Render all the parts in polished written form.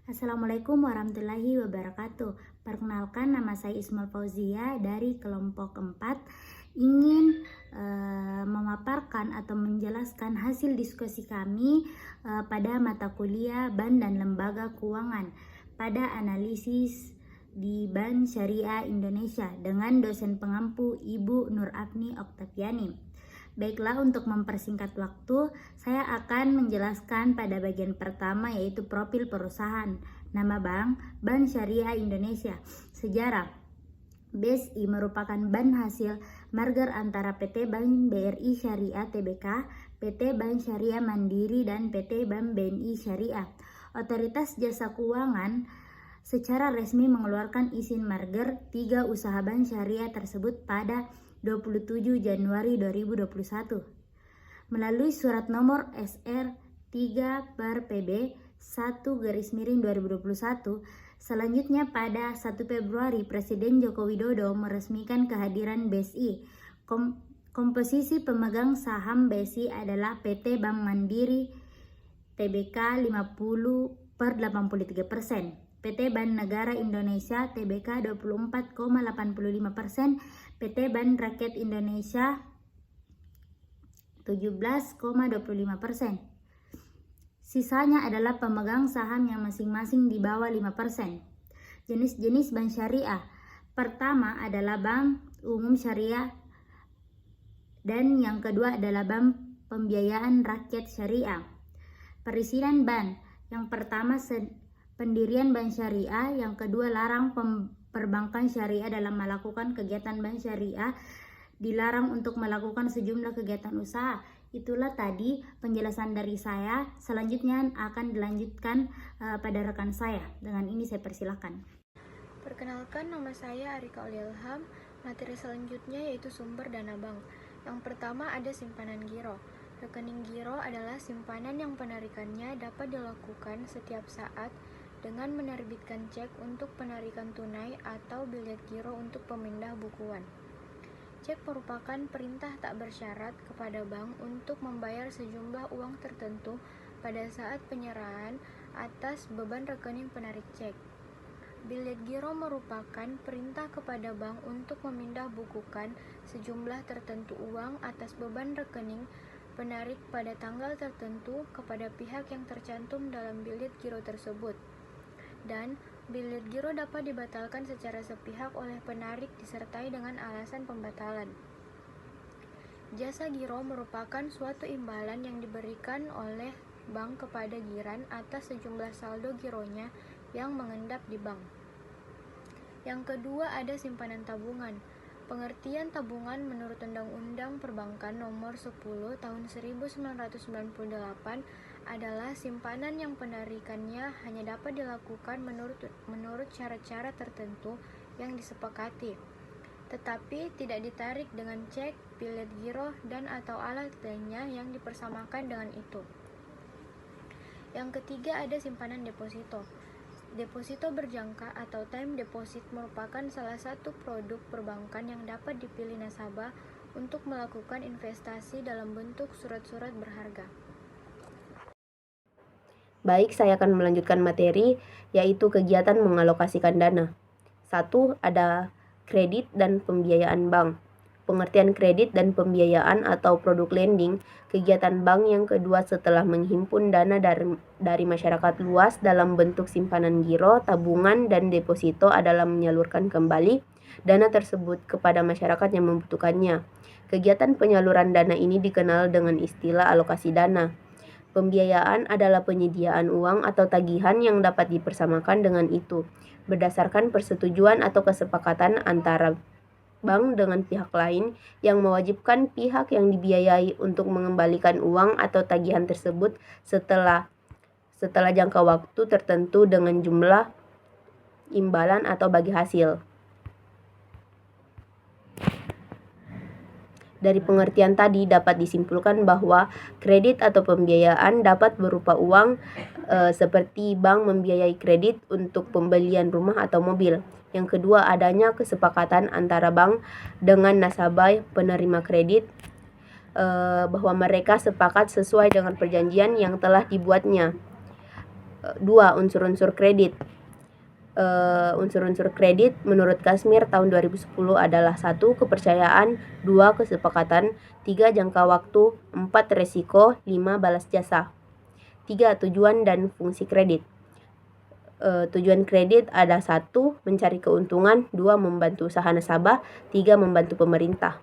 Assalamualaikum warahmatullahi wabarakatuh. Perkenalkan, nama saya Ismail Fauzia dari kelompok 4. Ingin memaparkan atau menjelaskan hasil diskusi kami pada mata kuliah Bank dan Lembaga Keuangan pada analisis di Bank Syariah Indonesia dengan dosen pengampu Ibu Nur Afni Oktaviani. Baiklah, untuk mempersingkat waktu, saya akan menjelaskan pada bagian pertama, yaitu profil perusahaan, nama bank, Bank Syariah Indonesia, sejarah. BSI merupakan bank hasil merger antara PT Bank BRI Syariah Tbk, PT Bank Syariah Mandiri, dan PT Bank BNI Syariah. Otoritas Jasa Keuangan secara resmi mengeluarkan izin merger 3 usaha bank syariah tersebut pada 27 Januari 2021 melalui surat nomor SR 3/PB 1/2021. Selanjutnya pada 1 Februari Presiden Joko Widodo meresmikan kehadiran BSI. Komposisi pemegang saham BSI adalah PT Bank Mandiri Tbk 50/83%, PT Bank Negara Indonesia Tbk 24,85%, PT Bank Rakyat Indonesia 17,25%. Sisanya adalah pemegang saham yang masing-masing di bawah 5%. Jenis-jenis bank syariah. Pertama adalah Bank Umum Syariah, dan yang kedua adalah Bank Pembiayaan Rakyat Syariah. Perizinan bank. Yang pertama pendirian bank syariah, yang kedua larang perbankan syariah dalam melakukan kegiatan bank syariah, dilarang untuk melakukan sejumlah kegiatan usaha. Itulah tadi penjelasan dari saya. Selanjutnya akan dilanjutkan pada rekan saya. Dengan ini saya persilakan. Perkenalkan, nama saya Arika Ilham. Materi selanjutnya yaitu sumber dana bank. Yang pertama ada simpanan giro. Rekening giro adalah simpanan yang penarikannya dapat dilakukan setiap saat dengan menerbitkan cek untuk penarikan tunai atau bilet giro untuk pemindah bukuan. Cek merupakan perintah tak bersyarat kepada bank untuk membayar sejumlah uang tertentu pada saat penyerahan atas beban rekening penarik cek. Bilet giro merupakan perintah kepada bank untuk memindah bukukan sejumlah tertentu uang atas beban rekening penarik pada tanggal tertentu kepada pihak yang tercantum dalam bilet giro tersebut. Dan bilet giro dapat dibatalkan secara sepihak oleh penarik disertai dengan alasan pembatalan. Jasa giro merupakan suatu imbalan yang diberikan oleh bank kepada giran atas sejumlah saldo gironya yang mengendap di bank. Yang kedua ada simpanan tabungan. Pengertian tabungan menurut Undang-Undang Perbankan Nomor 10 Tahun 1998 adalah simpanan yang penarikannya hanya dapat dilakukan menurut syarat-syarat tertentu yang disepakati, tetapi tidak ditarik dengan cek, bilet giro, dan atau alat lainnya yang dipersamakan dengan itu. Yang ketiga ada simpanan deposito. Deposito berjangka atau time deposit merupakan salah satu produk perbankan yang dapat dipilih nasabah untuk melakukan investasi dalam bentuk surat-surat berharga. Baik, saya akan melanjutkan materi, yaitu kegiatan mengalokasikan dana. 1. Ada kredit dan pembiayaan bank. Pengertian kredit dan pembiayaan atau produk lending, kegiatan bank yang kedua setelah menghimpun dana dari masyarakat luas dalam bentuk simpanan giro, tabungan, dan deposito adalah menyalurkan kembali dana tersebut kepada masyarakat yang membutuhkannya. Kegiatan penyaluran dana ini dikenal dengan istilah alokasi dana. Pembiayaan adalah penyediaan uang atau tagihan yang dapat dipersamakan dengan itu, berdasarkan persetujuan atau kesepakatan antara bank dengan pihak lain yang mewajibkan pihak yang dibiayai untuk mengembalikan uang atau tagihan tersebut setelah jangka waktu tertentu dengan jumlah imbalan atau bagi hasil. Dari pengertian tadi dapat disimpulkan bahwa kredit atau pembiayaan dapat berupa uang seperti bank membiayai kredit untuk pembelian rumah atau mobil. Yang kedua, adanya kesepakatan antara bank dengan nasabah penerima kredit bahwa mereka sepakat sesuai dengan perjanjian yang telah dibuatnya. 2. Unsur-unsur kredit. Unsur-unsur kredit menurut Kashmir tahun 2010 adalah 1. Kepercayaan, 2. Kesepakatan, 3. Jangka waktu, 4. Resiko, 5. Balas jasa. 3. Tujuan dan fungsi kredit. Tujuan kredit ada 1. Mencari keuntungan, 2. Membantu usaha nasabah, 3. Membantu pemerintah.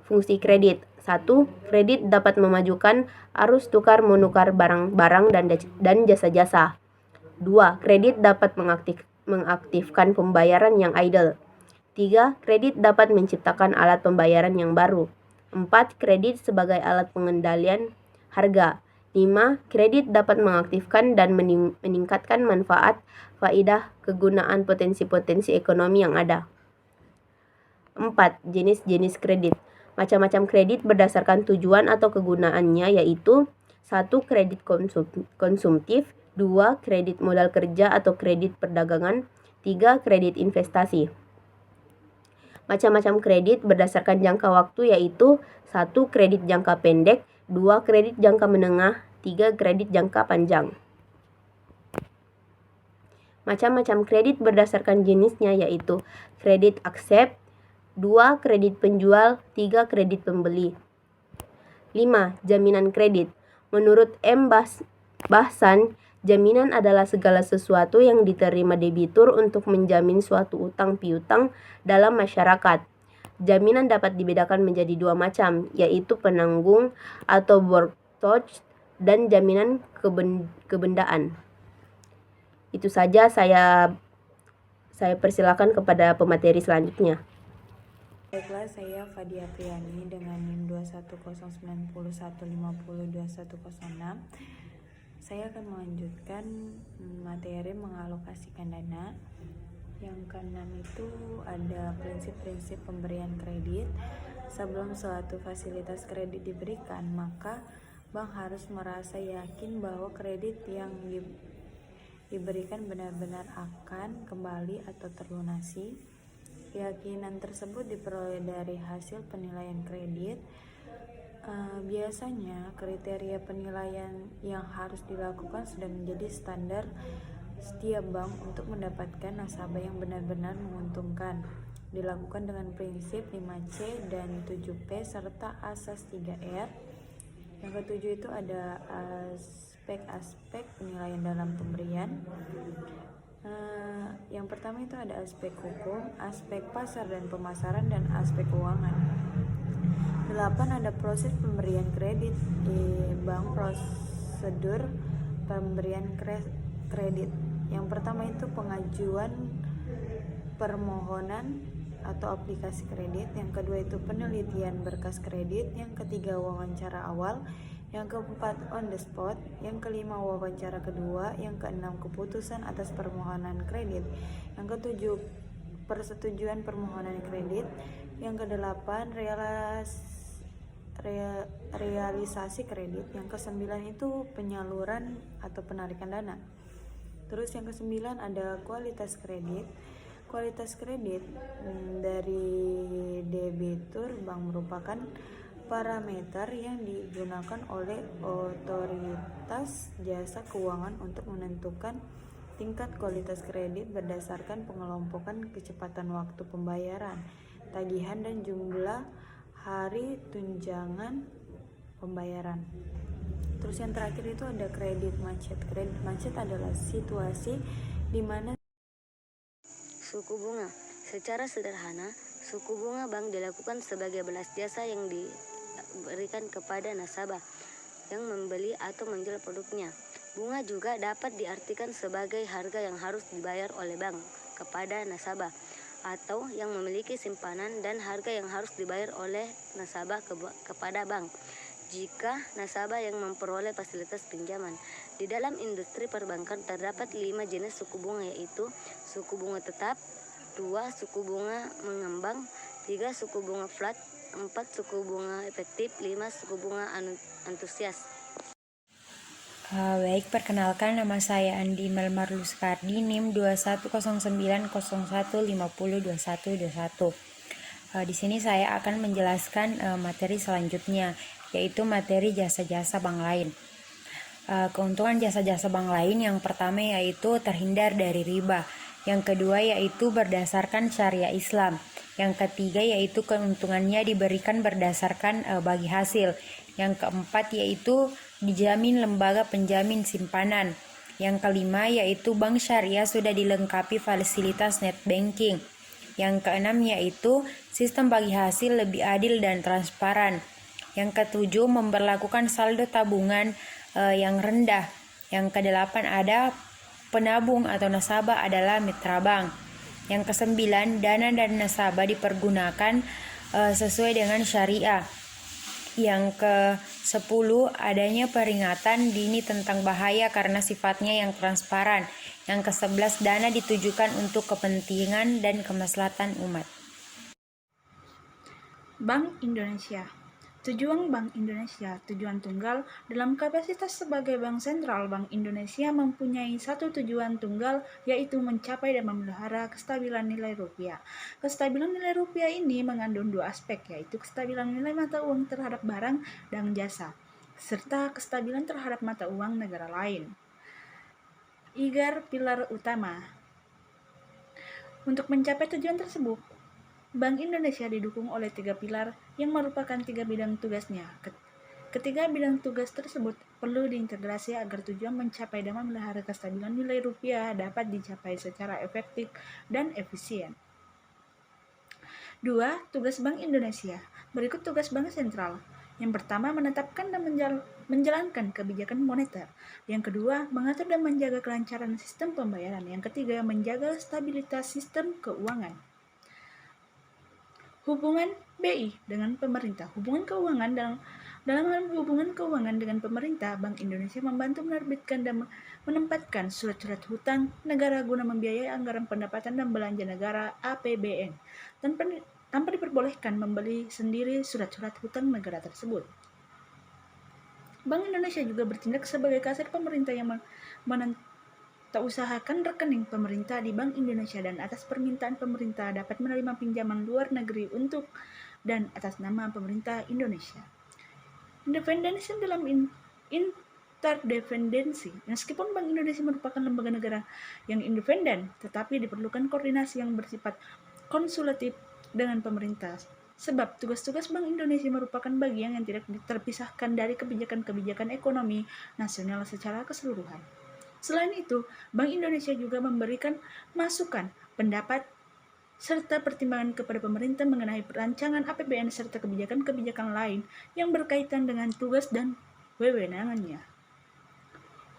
Fungsi kredit. 1. Kredit dapat memajukan arus tukar menukar barang-barang dan jasa-jasa. 2. Kredit dapat mengaktifkan pembayaran yang idle. 3. Kredit dapat menciptakan alat pembayaran yang baru. 4. Kredit sebagai alat pengendalian harga. 5. Kredit dapat mengaktifkan dan meningkatkan manfaat, faidah, kegunaan potensi-potensi ekonomi yang ada. 4. Jenis-jenis kredit. Macam-macam kredit berdasarkan tujuan atau kegunaannya yaitu 1. Kredit konsumtif, 2. Kredit modal kerja atau kredit perdagangan, 3. Kredit investasi. Macam-macam kredit berdasarkan jangka waktu yaitu 1. Kredit jangka pendek, 2. Kredit jangka menengah, 3. Kredit jangka panjang. Macam-macam kredit berdasarkan jenisnya yaitu kredit accept, 2. Kredit penjual, 3. Kredit pembeli. 5. Jaminan kredit. Menurut M. Bahsan, jaminan adalah segala sesuatu yang diterima debitur untuk menjamin suatu utang piutang dalam masyarakat. Jaminan dapat dibedakan menjadi 2 macam, yaitu penanggung atau mortgage dan jaminan kebendaan. Itu saja, saya persilakan kepada pemateri selanjutnya. Baiklah, saya Fadia Priani dengan NIM 21091502106. Saya akan melanjutkan materi mengalokasikan dana. Yang keenam itu ada prinsip-prinsip pemberian kredit. Sebelum suatu fasilitas kredit diberikan, maka bank harus merasa yakin bahwa kredit yang diberikan benar-benar akan kembali atau terlunasi. Keyakinan tersebut diperoleh dari hasil penilaian kredit. Biasanya kriteria penilaian yang harus dilakukan sudah menjadi standar setiap bank untuk mendapatkan nasabah yang benar-benar menguntungkan. Dilakukan dengan prinsip 5C dan 7P serta asas 3R. Yang ketujuh itu ada aspek-aspek penilaian dalam pemberian. Yang pertama itu ada aspek hukum, aspek pasar dan pemasaran, dan aspek keuangan. 8. Ada proses pemberian kredit di bank. Prosedur pemberian kredit. Yang pertama itu pengajuan permohonan atau aplikasi kredit. Yang kedua itu penelitian berkas kredit. Yang ketiga wawancara awal. Yang keempat on the spot. Yang kelima wawancara kedua. Yang keenam keputusan atas permohonan kredit. Yang ketujuh persetujuan permohonan kredit. Yang kedelapan realisasi kredit. Yang kesembilan itu penyaluran atau penarikan dana. Terus yang kesembilan ada kualitas kredit. Kualitas kredit dari debitur bank merupakan parameter yang digunakan oleh otoritas jasa keuangan untuk menentukan tingkat kualitas kredit berdasarkan pengelompokan kecepatan waktu pembayaran, tagihan, dan jumlah hari tunjangan pembayaran. Terus yang terakhir itu ada kredit macet. Kredit macet adalah situasi di mana suku bunga. Secara sederhana, suku bunga bank dilakukan sebagai balas jasa yang diberikan kepada nasabah yang membeli atau menjual produknya. Bunga juga dapat diartikan sebagai harga yang harus dibayar oleh bank kepada nasabah atau yang memiliki simpanan, dan harga yang harus dibayar oleh nasabah kepada bank jika nasabah yang memperoleh fasilitas pinjaman. Di dalam industri perbankan terdapat 5 jenis suku bunga, yaitu suku bunga tetap, 2. Suku bunga mengembang, 3. Suku bunga flat, 4. Suku bunga efektif, 5. Suku bunga antusias. Baik, perkenalkan, nama saya Andi Melmar Luskardi, NIM 210901502121. Di sini saya akan menjelaskan materi selanjutnya, yaitu materi jasa-jasa bank lain. keuntungan jasa-jasa bank lain yang pertama yaitu terhindar dari riba, yang kedua yaitu berdasarkan syariah Islam, yang ketiga yaitu keuntungannya diberikan berdasarkan bagi hasil, yang keempat yaitu dijamin lembaga penjamin simpanan, yang kelima yaitu bank syariah sudah dilengkapi fasilitas net banking, yang keenam yaitu sistem bagi hasil lebih adil dan transparan, yang ketujuh memberlakukan saldo tabungan yang rendah. Yang kedelapan ada penabung atau nasabah adalah mitra bank. Yang kesembilan dana dan nasabah dipergunakan sesuai dengan syariah. Yang ke-10 adanya peringatan dini tentang bahaya karena sifatnya yang transparan. Yang ke-11 dana ditujukan untuk kepentingan dan kemaslahatan umat. Bank Indonesia. Tujuan Bank Indonesia, tujuan tunggal. Dalam kapasitas sebagai Bank Sentral, Bank Indonesia mempunyai satu tujuan tunggal, yaitu mencapai dan memelihara kestabilan nilai rupiah. Kestabilan nilai rupiah ini mengandung dua aspek, yaitu kestabilan nilai mata uang terhadap barang dan jasa, serta kestabilan terhadap mata uang negara lain. Pilar utama. Untuk mencapai tujuan tersebut, Bank Indonesia didukung oleh 3 pilar yang merupakan 3 bidang tugasnya. Ketiga bidang tugas tersebut perlu diintegrasi agar tujuan mencapai dan memelihara kestabilan nilai rupiah dapat dicapai secara efektif dan efisien. 2. Tugas Bank Indonesia. Berikut tugas Bank Sentral. Yang pertama, menetapkan dan menjalankan kebijakan moneter. Yang kedua, mengatur dan menjaga kelancaran sistem pembayaran. Yang ketiga, menjaga stabilitas sistem keuangan. Hubungan BI dengan pemerintah. Hubungan keuangan dalam hal hubungan keuangan dengan pemerintah, Bank Indonesia membantu menerbitkan dan menempatkan surat-surat hutang negara guna membiayai anggaran pendapatan dan belanja negara APBN tanpa diperbolehkan membeli sendiri surat-surat hutang negara tersebut. Bank Indonesia juga bertindak sebagai kasir pemerintah yang tak usahakan rekening pemerintah di Bank Indonesia dan atas permintaan pemerintah dapat menerima pinjaman luar negeri untuk dan atas nama pemerintah Indonesia. Independensi dalam interdependensi. Meskipun Bank Indonesia merupakan lembaga negara yang independen, tetapi diperlukan koordinasi yang bersifat konsultatif dengan pemerintah. Sebab tugas-tugas Bank Indonesia merupakan bagian yang tidak terpisahkan dari kebijakan-kebijakan ekonomi nasional secara keseluruhan. Selain itu, Bank Indonesia juga memberikan masukan, pendapat, serta pertimbangan kepada pemerintah mengenai perancangan APBN serta kebijakan-kebijakan lain yang berkaitan dengan tugas dan wewenangnya.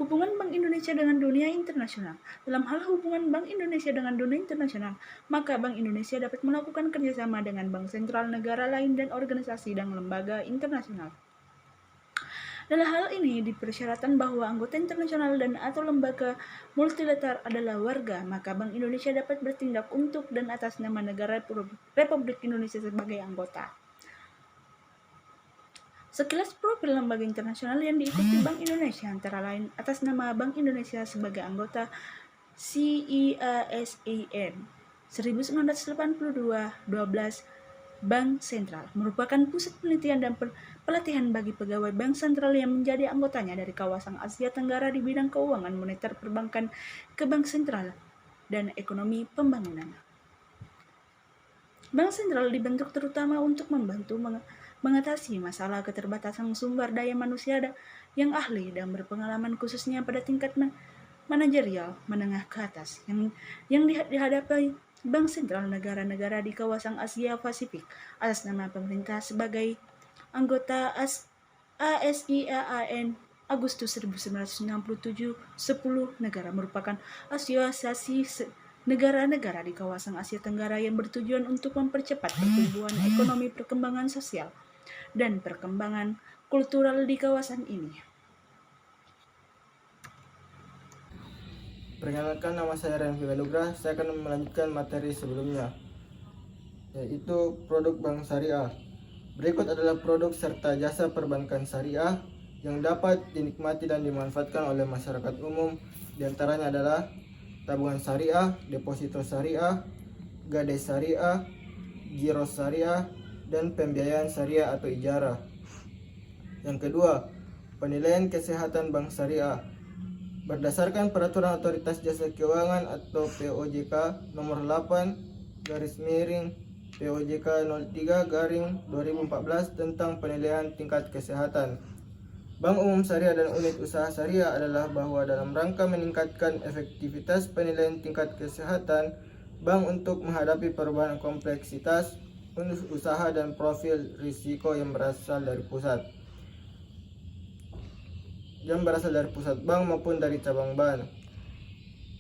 Hubungan Bank Indonesia dengan dunia internasional. Dalam hal hubungan Bank Indonesia dengan dunia internasional, maka Bank Indonesia dapat melakukan kerjasama dengan bank sentral negara lain dan organisasi dan lembaga internasional. Dalam hal ini, dipersyaratkan bahwa anggota internasional dan atau lembaga multilateral adalah warga, maka Bank Indonesia dapat bertindak untuk dan atas nama negara Republik Indonesia sebagai anggota. Sekilas profil lembaga internasional yang diikuti Bank Indonesia antara lain atas nama Bank Indonesia sebagai anggota CEASEAN 1982-12. Bank Sentral merupakan pusat penelitian dan pelatihan bagi pegawai Bank Sentral yang menjadi anggotanya dari kawasan Asia Tenggara di bidang keuangan, moneter, perbankan, ke Bank Sentral, dan ekonomi pembangunan. Bank Sentral dibentuk terutama untuk membantu mengatasi masalah keterbatasan sumber daya manusia yang ahli dan berpengalaman khususnya pada tingkat manajerial menengah ke atas yang dihadapi Bank Sentral negara-negara di kawasan Asia Pasifik atas nama pemerintah sebagai anggota ASEAN Agustus 1967. 10 negara merupakan asosiasi negara-negara di kawasan Asia Tenggara yang bertujuan untuk mempercepat pertumbuhan ekonomi, perkembangan sosial, dan perkembangan kultural di kawasan ini. Perkenalkan, nama saya Renvi Velugra. Saya akan melanjutkan materi sebelumnya, yaitu produk bank syariah. Berikut adalah produk serta jasa perbankan syariah yang dapat dinikmati dan dimanfaatkan oleh masyarakat umum. Di antaranya adalah tabungan syariah, deposito syariah, gadai syariah, giro syariah, dan pembiayaan syariah atau ijarah. Yang kedua, penilaian kesehatan bank syariah. Berdasarkan Peraturan Otoritas Jasa Keuangan atau POJK nomor 8 POJK 03/2014 tentang penilaian tingkat kesehatan Bank Umum Syariah dan unit usaha syariah adalah bahwa dalam rangka meningkatkan efektivitas penilaian tingkat kesehatan bank untuk menghadapi perubahan kompleksitas usaha dan profil risiko yang berasal dari pusat bank maupun dari cabang bank.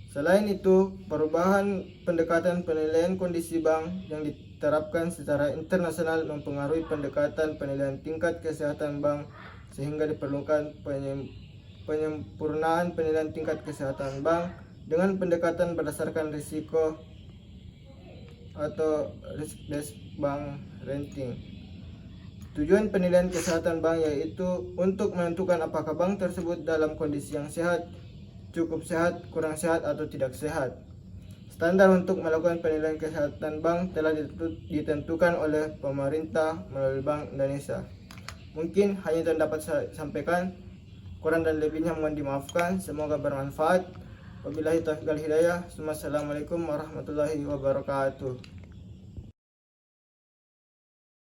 Selain itu, perubahan pendekatan penilaian kondisi bank yang diterapkan secara internasional mempengaruhi pendekatan penilaian tingkat kesehatan bank sehingga diperlukan penyempurnaan penilaian tingkat kesehatan bank dengan pendekatan berdasarkan risiko atau risk-based bank rating. Tujuan penilaian kesehatan bank yaitu untuk menentukan apakah bank tersebut dalam kondisi yang sehat, cukup sehat, kurang sehat, atau tidak sehat. Standar untuk melakukan penilaian kesehatan bank telah ditentukan oleh pemerintah melalui Bank Indonesia. Mungkin hanya itu yang dapat saya sampaikan. Kurang dan lebihnya mohon dimaafkan. Semoga bermanfaat. Wabillahi taufiq wal hidayah. Assalamualaikum warahmatullahi wabarakatuh.